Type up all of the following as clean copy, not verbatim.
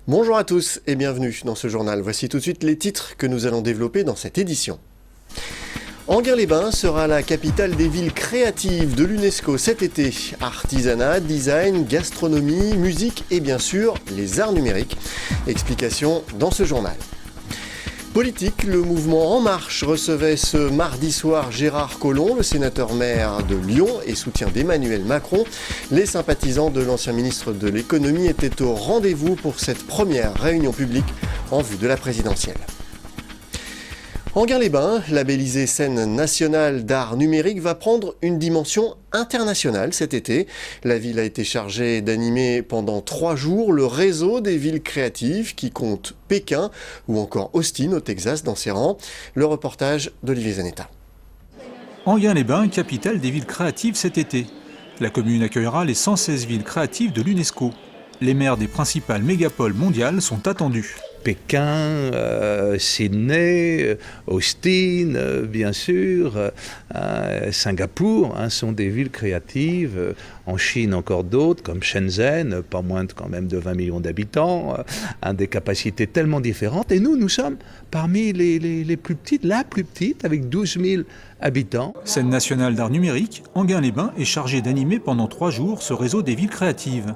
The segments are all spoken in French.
Bonjour à tous et bienvenue dans ce journal. Voici tout de suite les titres que nous allons développer dans cette édition. Enghien-les-Bains sera la capitale des villes créatives de l'UNESCO cet été. Artisanat, design, gastronomie, musique et bien sûr les arts numériques. Explication dans ce journal. Politique, le mouvement En Marche recevait ce mardi soir Gérard Collomb, le sénateur-maire de Lyon et soutien d'Emmanuel Macron. Les sympathisants de l'ancien ministre de l'économie étaient au rendez-vous pour cette première réunion publique en vue de la présidentielle. Enghien-les-Bains, labellisée scène nationale d'art numérique, va prendre une dimension internationale cet été. La ville a été chargée d'animer pendant 3 jours le réseau des villes créatives qui compte Pékin ou encore Austin au Texas dans ses rangs. Le reportage d'Olivier Zanetta. Enghien-les-Bains, capitale des villes créatives cet été. La commune accueillera les 116 villes créatives de l'UNESCO. Les maires des principales mégapoles mondiales sont attendus. Pékin, Sydney, Austin, bien sûr, Singapour sont des villes créatives. En Chine, encore d'autres, comme Shenzhen, pas moins quand même de 20 millions d'habitants, des capacités tellement différentes. Et nous sommes parmi les plus petites, la plus petite, avec 12 000 habitants. Scène nationale d'art numérique, Enghien-les-Bains est chargée d'animer pendant 3 jours ce réseau des villes créatives.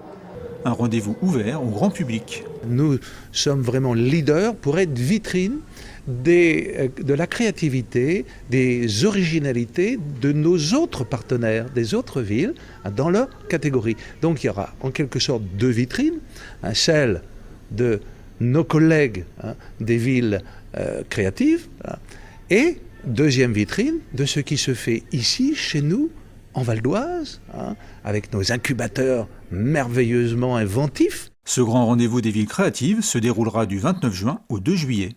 Un rendez-vous ouvert au grand public. Nous sommes vraiment leaders pour être vitrine de la créativité, des originalités de nos autres partenaires, des autres villes, dans leur catégorie. Donc il y aura en quelque sorte 2 vitrines, celle de nos collègues des villes créatives, et deuxième vitrine de ce qui se fait ici, chez nous, en Val d'Oise, avec nos incubateurs merveilleusement inventifs. Ce grand rendez-vous des villes créatives se déroulera du 29 juin au 2 juillet.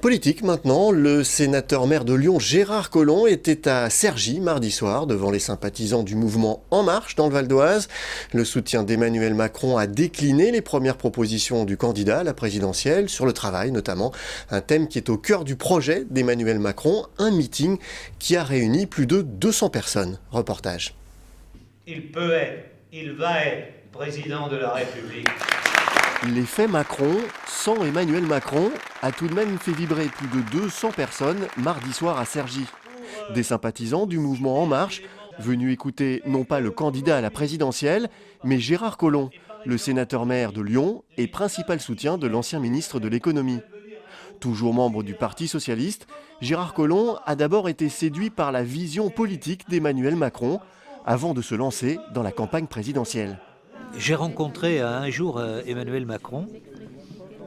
Politique maintenant, le sénateur-maire de Lyon Gérard Collomb était à Cergy mardi soir devant les sympathisants du mouvement En Marche dans le Val d'Oise. Le soutien d'Emmanuel Macron a décliné les premières propositions du candidat à la présidentielle, sur le travail notamment, un thème qui est au cœur du projet d'Emmanuel Macron, un meeting qui a réuni plus de 200 personnes. Reportage. Il peut être, il va être président de la République. L'effet Macron, sans Emmanuel Macron, a tout de même fait vibrer plus de 200 personnes mardi soir à Cergy. Des sympathisants du mouvement En Marche, venus écouter non pas le candidat à la présidentielle, mais Gérard Collomb, le sénateur-maire de Lyon et principal soutien de l'ancien ministre de l'économie. Toujours membre du Parti socialiste, Gérard Collomb a d'abord été séduit par la vision politique d'Emmanuel Macron, avant de se lancer dans la campagne présidentielle. J'ai rencontré un jour Emmanuel Macron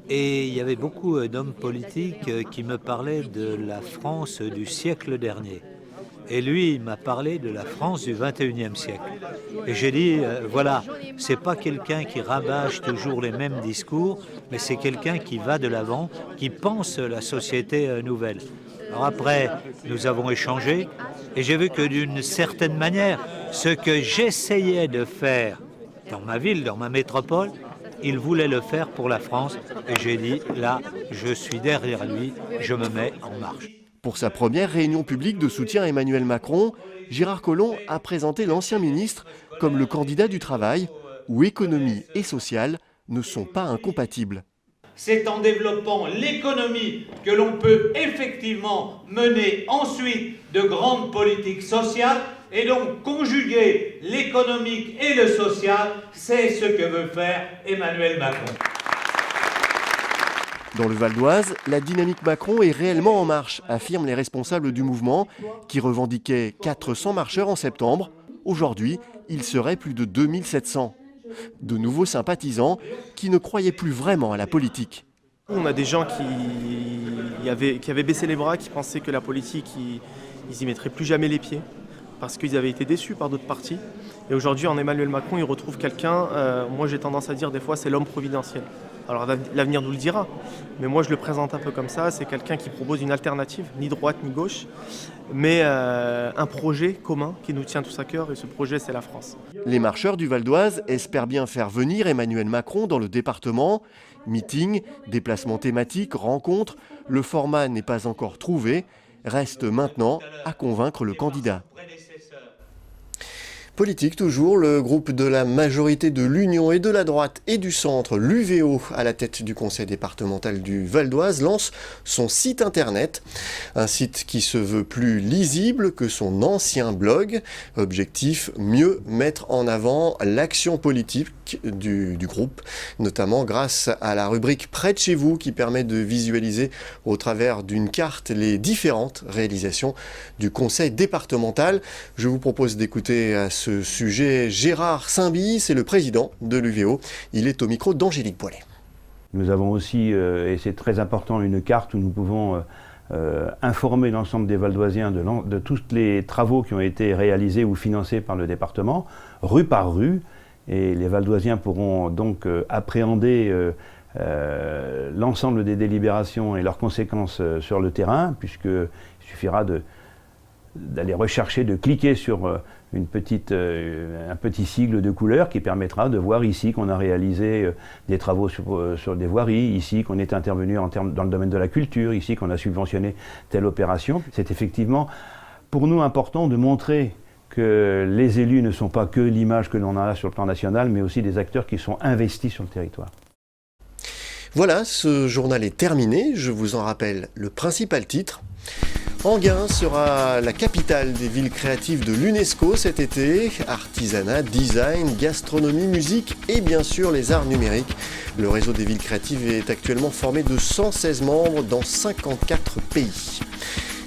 et il y avait beaucoup d'hommes politiques qui me parlaient de la France du siècle dernier. Et lui, il m'a parlé de la France du 21e siècle. Et j'ai dit, voilà, c'est pas quelqu'un qui rabâche toujours les mêmes discours, mais c'est quelqu'un qui va de l'avant, qui pense la société nouvelle. Alors après, nous avons échangé et j'ai vu que d'une certaine manière, ce que j'essayais de faire dans ma ville, dans ma métropole, il voulait le faire pour la France. Et j'ai dit, là, je suis derrière lui, je me mets en marche. Pour sa première réunion publique de soutien à Emmanuel Macron, Gérard Collomb a présenté l'ancien ministre comme le candidat du travail, où économie et social ne sont pas incompatibles. C'est en développant l'économie que l'on peut effectivement mener ensuite de grandes politiques sociales et donc conjuguer l'économique et le social, c'est ce que veut faire Emmanuel Macron. Dans le Val d'Oise, la dynamique Macron est réellement en marche, affirment les responsables du mouvement, qui revendiquaient 400 marcheurs en septembre. Aujourd'hui, il serait plus de 2700. De nouveaux sympathisants qui ne croyaient plus vraiment à la politique. On a des gens qui avaient baissé les bras, qui pensaient que la politique, ils y mettraient plus jamais les pieds, parce qu'ils avaient été déçus par d'autres partis. Et aujourd'hui, en Emmanuel Macron, ils retrouvent quelqu'un, moi j'ai tendance à dire des fois, c'est l'homme providentiel. Alors l'avenir nous le dira, mais moi je le présente un peu comme ça, c'est quelqu'un qui propose une alternative, ni droite ni gauche, mais un projet commun qui nous tient tous à cœur, et ce projet c'est la France. Les marcheurs du Val d'Oise espèrent bien faire venir Emmanuel Macron dans le département. Meeting, déplacements thématiques, rencontres, le format n'est pas encore trouvé, reste maintenant à convaincre le candidat. Politique toujours, le groupe de la majorité de l'Union et de la droite et du centre, l'UVO, à la tête du conseil départemental du Val d'Oise, lance son site internet. Un site qui se veut plus lisible que son ancien blog. Objectif, mieux mettre en avant l'action politique du groupe, notamment grâce à la rubrique Près de chez vous qui permet de visualiser au travers d'une carte les différentes réalisations du conseil départemental. Je vous propose d'écouter à ce sujet Gérard Saint-Billy, c'est le président de l'UVO. Il est au micro d'Angélique Poilet. Nous avons aussi, et c'est très important, une carte où nous pouvons informer l'ensemble des Valdoisiens de tous les travaux qui ont été réalisés ou financés par le département, rue par rue. Et les Valdoisiens pourront donc appréhender l'ensemble des délibérations et leurs conséquences sur le terrain, puisqu'il suffira d'aller rechercher, de cliquer sur un petit sigle de couleur qui permettra de voir ici qu'on a réalisé des travaux sur des voiries, ici qu'on est intervenu dans le domaine de la culture, ici qu'on a subventionné telle opération. C'est effectivement pour nous important de montrer que les élus ne sont pas que l'image que l'on a sur le plan national, mais aussi des acteurs qui sont investis sur le territoire. Voilà, ce journal est terminé. Je vous en rappelle le principal titre. Enghien sera la capitale des villes créatives de l'UNESCO cet été. Artisanat, design, gastronomie, musique et bien sûr les arts numériques. Le réseau des villes créatives est actuellement formé de 116 membres dans 54 pays.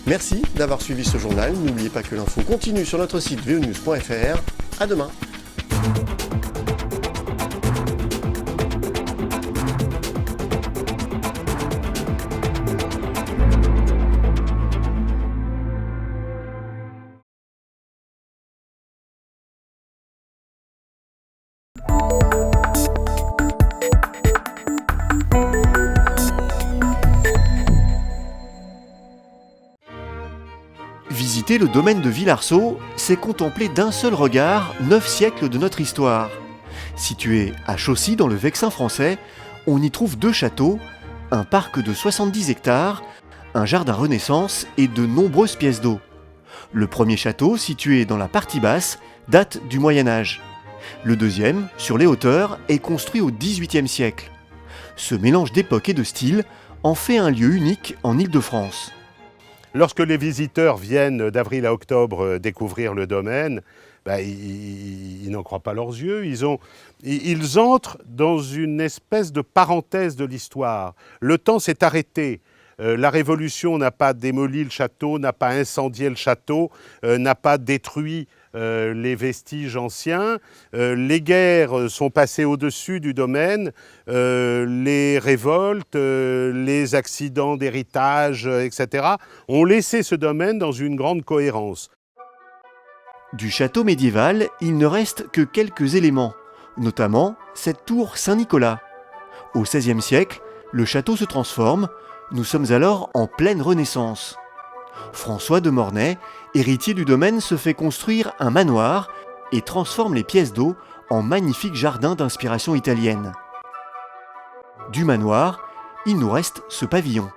Merci d'avoir suivi ce journal. N'oubliez pas que l'info continue sur notre site vonews.fr. À demain. Visiter le domaine de Villarceau, c'est contempler d'un seul regard 9 siècles de notre histoire. Situé à Chaussy dans le Vexin français, on y trouve 2 châteaux, un parc de 70 hectares, un jardin Renaissance et de nombreuses pièces d'eau. Le premier château, situé dans la partie basse, date du Moyen-Âge. Le deuxième, sur les hauteurs, est construit au XVIIIe siècle. Ce mélange d'époque et de style en fait un lieu unique en Île-de-France. Lorsque les visiteurs viennent d'avril à octobre découvrir le domaine, ils n'en croient pas leurs yeux. Ils entrent dans une espèce de parenthèse de l'histoire. Le temps s'est arrêté. La Révolution n'a pas démoli le château, n'a pas incendié le château, n'a pas détruit les vestiges anciens. Les guerres sont passées au-dessus du domaine, les révoltes, les accidents d'héritage, etc. ont laissé ce domaine dans une grande cohérence. Du château médiéval, il ne reste que quelques éléments, notamment cette tour Saint-Nicolas. Au XVIe siècle, le château se transforme. Nous sommes alors en pleine Renaissance. François de Mornay, héritier du domaine, se fait construire un manoir et transforme les pièces d'eau en magnifiques jardins d'inspiration italienne. Du manoir, il nous reste ce pavillon.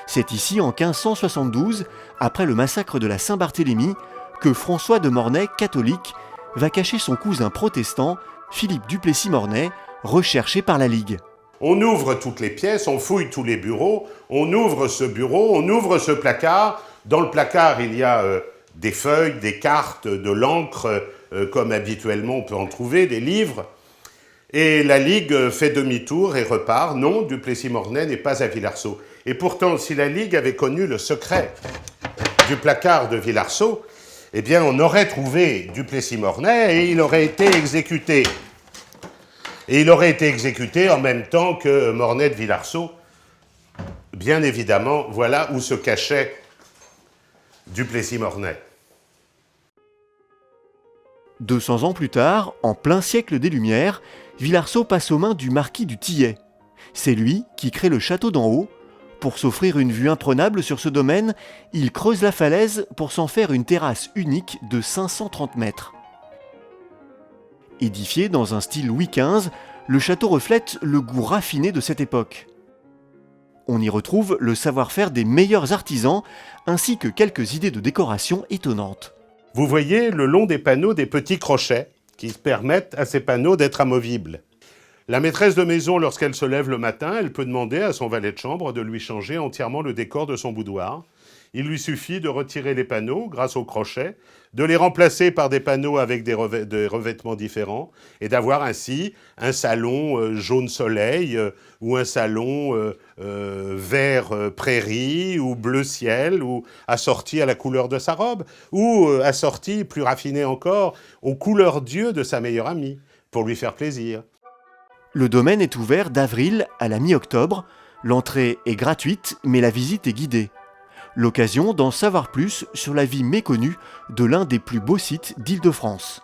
C'est ici, en 1572, après le massacre de la Saint-Barthélemy, que François de Mornay, catholique, va cacher son cousin protestant, Philippe Duplessis-Mornay, recherché par la Ligue. On ouvre toutes les pièces, on fouille tous les bureaux, on ouvre ce bureau, on ouvre ce placard. Dans le placard, il y a des feuilles, des cartes, de l'encre, comme habituellement on peut en trouver, des livres. Et la Ligue fait demi-tour et repart. Non, Duplessis-Mornay n'est pas à Villarceau. Et pourtant, si la Ligue avait connu le secret du placard de Villarceau, eh bien, on aurait trouvé Duplessis-Mornay et il aurait été exécuté. Et il aurait été exécuté en même temps que Mornay de Villarceau. Bien évidemment, voilà où se cachait Duplessis-Mornay. 200 ans plus tard, en plein siècle des Lumières, Villarceau passe aux mains du marquis du Tillet. C'est lui qui crée le château d'en haut. Pour s'offrir une vue imprenable sur ce domaine, il creuse la falaise pour s'en faire une terrasse unique de 530 mètres. Édifié dans un style Louis XV, le château reflète le goût raffiné de cette époque. On y retrouve le savoir-faire des meilleurs artisans, ainsi que quelques idées de décoration étonnantes. Vous voyez le long des panneaux des petits crochets qui permettent à ces panneaux d'être amovibles. La maîtresse de maison, lorsqu'elle se lève le matin, elle peut demander à son valet de chambre de lui changer entièrement le décor de son boudoir. Il lui suffit de retirer les panneaux grâce au crochet, de les remplacer par des panneaux avec des revêtements différents et d'avoir ainsi un salon jaune soleil ou un salon vert prairie ou bleu ciel ou assorti à la couleur de sa robe ou assorti, plus raffiné encore, aux couleurs d'yeux de sa meilleure amie pour lui faire plaisir. Le domaine est ouvert d'avril à la mi-octobre. L'entrée est gratuite, mais la visite est guidée. L'occasion d'en savoir plus sur la vie méconnue de l'un des plus beaux sites d'Île-de-France.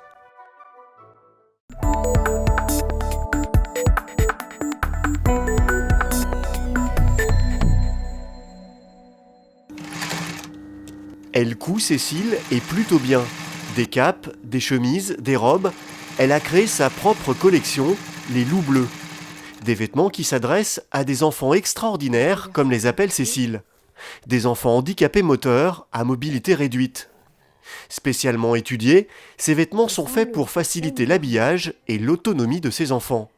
Elle coud, Cécile, et plutôt bien. Des capes, des chemises, des robes. Elle a créé sa propre collection, les loups bleus. Des vêtements qui s'adressent à des enfants extraordinaires, comme les appelle Cécile. Des enfants handicapés moteurs à mobilité réduite. Spécialement étudiés, ces vêtements sont faits pour faciliter l'habillage et l'autonomie de ces enfants.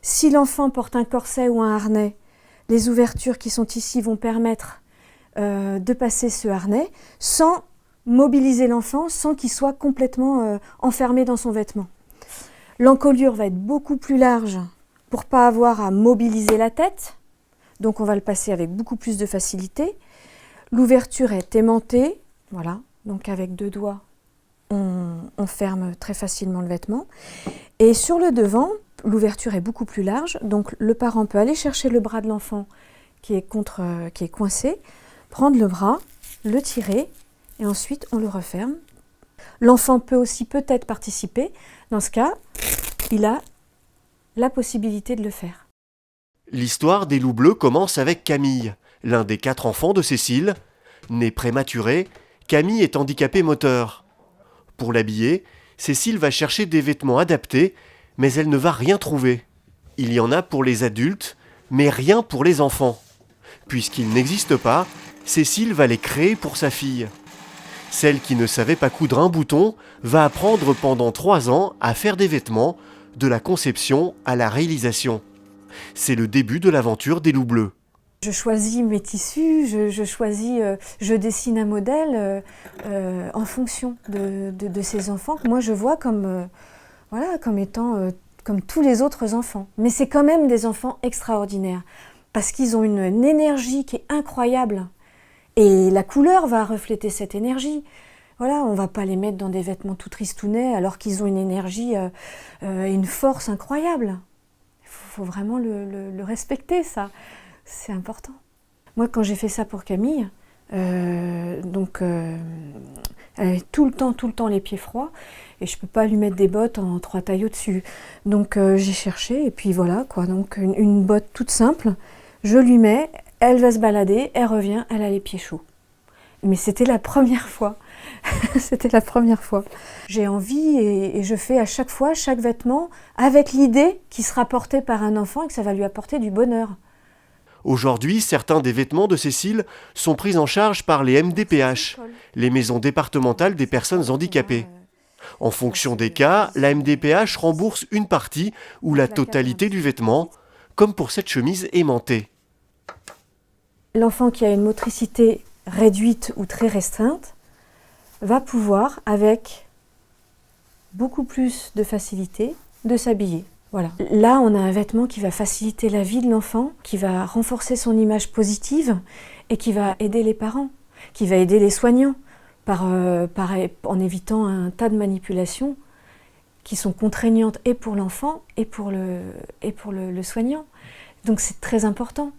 Si l'enfant porte un corset ou un harnais, les ouvertures qui sont ici vont permettre de passer ce harnais sans mobiliser l'enfant, sans qu'il soit complètement enfermé dans son vêtement. L'encolure va être beaucoup plus large pour ne pas avoir à mobiliser la tête, donc on va le passer avec beaucoup plus de facilité. L'ouverture est aimantée, voilà, donc avec 2 doigts, on ferme très facilement le vêtement. Et sur le devant, l'ouverture est beaucoup plus large, donc le parent peut aller chercher le bras de l'enfant qui est coincé, prendre le bras, le tirer, et ensuite on le referme. L'enfant peut aussi peut-être participer. Dans ce cas, il a la possibilité de le faire. L'histoire des loups bleus commence avec Camille, l'un des 4 enfants de Cécile. Née prématurée, Camille est handicapée moteur. Pour l'habiller, Cécile va chercher des vêtements adaptés, mais elle ne va rien trouver. Il y en a pour les adultes, mais rien pour les enfants. Puisqu'ils n'existent pas, Cécile va les créer pour sa fille. Celle qui ne savait pas coudre un bouton va apprendre pendant 3 ans à faire des vêtements, de la conception à la réalisation. C'est le début de l'aventure des loups bleus. Je choisis mes tissus, je dessine un modèle en fonction de ces enfants que moi je vois comme étant comme tous les autres enfants. Mais c'est quand même des enfants extraordinaires parce qu'ils ont une énergie qui est incroyable et la couleur va refléter cette énergie. Voilà, on ne va pas les mettre dans des vêtements tout tristounets alors qu'ils ont une énergie et une force incroyable. Il faut vraiment le respecter, ça. C'est important. Moi, quand j'ai fait ça pour Camille, elle avait tout le temps les pieds froids et je ne peux pas lui mettre des bottes en 3 tailles au-dessus. Donc j'ai cherché et puis voilà, quoi. Donc une botte toute simple, je lui mets, elle va se balader, elle revient, elle a les pieds chauds. Mais c'était la première fois. C'était la première fois. J'ai envie et je fais à chaque fois, chaque vêtement, avec l'idée qu'il sera porté par un enfant et que ça va lui apporter du bonheur. Aujourd'hui, certains des vêtements de Cécile sont pris en charge par les MDPH, les maisons départementales des personnes handicapées. En fonction des cas, la MDPH rembourse une partie ou la totalité du vêtement, comme pour cette chemise aimantée. L'enfant qui a une motricité réduite ou très restreinte va pouvoir, avec beaucoup plus de facilité, de s'habiller. Voilà. Là, on a un vêtement qui va faciliter la vie de l'enfant, qui va renforcer son image positive et qui va aider les parents, qui va aider les soignants en évitant un tas de manipulations qui sont contraignantes et pour l'enfant et pour le soignant. Donc c'est très important.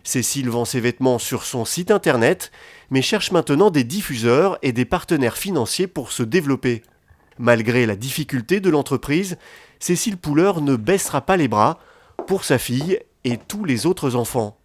Cécile vend ses vêtements sur son site internet, mais cherche maintenant des diffuseurs et des partenaires financiers pour se développer. Malgré la difficulté de l'entreprise, Cécile Poulleur ne baissera pas les bras pour sa fille et tous les autres enfants.